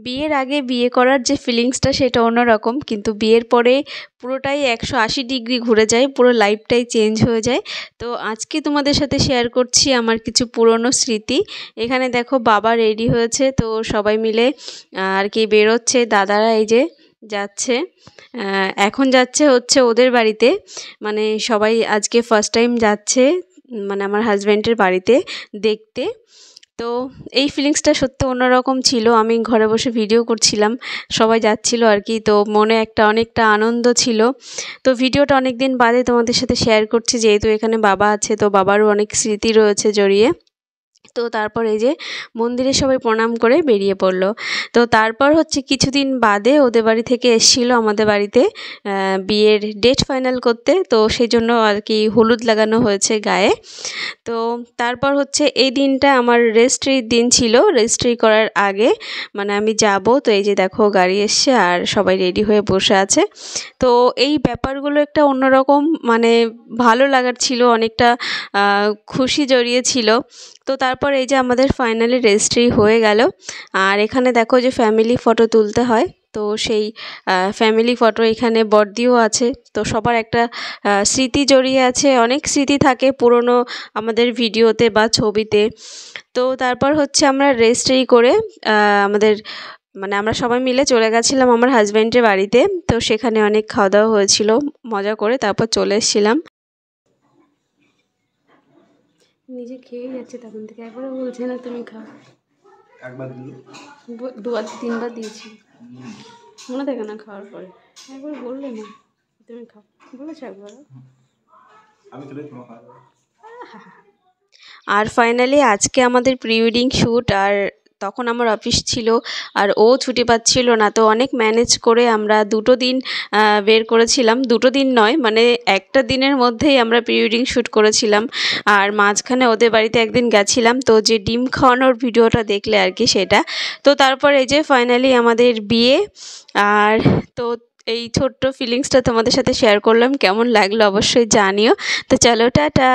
বিয়ের আগে বিয়ে করার যে ফিলিংসটা সেটা অন্যরকম, কিন্তু বিয়ের পরে পুরোটাই 180 ডিগ্রি ঘুরে যায়, পুরো লাইফটাই চেঞ্জ হয়ে যায়। তো আজকে তোমাদের সাথে শেয়ার করছি আমার কিছু পুরনো স্মৃতি। এখানে দেখো বাবা রেডি হয়েছে, তো সবাই মিলে আর কি বেরোচ্ছে। দাদারা এই যে যাচ্ছে, এখন যাচ্ছে হচ্ছে ওদের বাড়িতে, মানে সবাই আজকে ফার্স্ট টাইম যাচ্ছে মানে আমার হাজব্যান্ডের বাড়িতে দেখতে। তো এই ফিলিংসটা সত্যি অন্যরকম ছিল। আমি ঘরে বসে ভিডিও করছিলাম, সবাই যাচ্ছিল আর কি, তো মনে অনেকটা আনন্দ ছিল। তো ভিডিওটা অনেক দিন বাদে তোমাদের সাথে শেয়ার করছি, যেহেতু এখানে বাবা আছে, তো বাবারও অনেক স্মৃতি রয়েছে জড়িয়ে। তো তারপর এই যে মন্দিরে সবাই প্রণাম করে বেরিয়ে পড়লো। তো তারপর হচ্ছে কিছুদিন বাদে ওদের বাড়ি থেকে এসেছিল আমাদের বাড়িতে বিয়ের ডেট ফাইনাল করতে, তো সেই জন্য আর কি হলুদ লাগানো হয়েছে গায়ে। তো তারপর হচ্ছে এই দিনটা আমার রেজিস্ট্রির দিন ছিল। রেজিস্ট্রি করার আগে মানে আমি যাব, তো এই যে দেখো গাড়ি এসছে আর সবাই রেডি হয়ে বসে আছে। তো এই ব্যাপারগুলো একটা অন্যরকম মানে ভালো লাগার ছিল, অনেকটা খুশি জড়িয়ে ছিল। তো তারপর এই যে আমাদের ফাইনালি রেজিস্ট্রি হয়ে গেল। আর এখানে দেখো যে ফ্যামিলি ফটো তুলতে হয়, তো সেই ফ্যামিলি ফটো এখানে বর্দিও আছে। তো সবার একটা স্মৃতি জড়িয়ে আছে, অনেক স্মৃতি থাকে পুরনো আমাদের ভিডিওতে বা ছবিতে। তো তারপর হচ্ছে আমরা রেজিস্ট্রি করে আমাদের মানে আমরা সবাই মিলে চলে গেছিলাম আমার হাজব্যান্ডের বাড়িতে। তো সেখানে অনেক খাওয়া দাওয়া হয়েছিল মজা করে, তারপর চলে এসেছিলাম। নিজে খেয়ে যাচ্ছে তখন থেকে, একবারও বলছে না তুমি খাও। একবার দুবার তিনবার দিয়েছি, মনে থাকে না খাওয়ার পরে, একবার বললে না তুমি খাও, বলেছো একবার। আর ফাইনালি আজকে আমাদের প্রি ওয়েডিং শ্যুট, আর তখন আমার অফিস ছিল আর ও ছুটি পাচ্ছিল না, তো অনেক ম্যানেজ করে আমরা 2টো দিন বের করেছিলাম। 2টো দিন নয়, মানে একটা দিনের মধ্যেই আমরা প্রি ওয়েডিং শ্যুট করেছিলাম। আর মাঝখানে ওদের বাড়িতে একদিন গেছিলাম, তো যে ডিম খাওয়ানোর ভিডিওটা দেখলে আর কি সেটা। তো তারপর এই যে ফাইনালি আমাদের বিয়ে। আর তো এই ছোট্ট ফিলিংসটা তোমাদের সাথে শেয়ার করলাম, কেমন লাগলো অবশ্যই জানিও। তো চলো টাটা।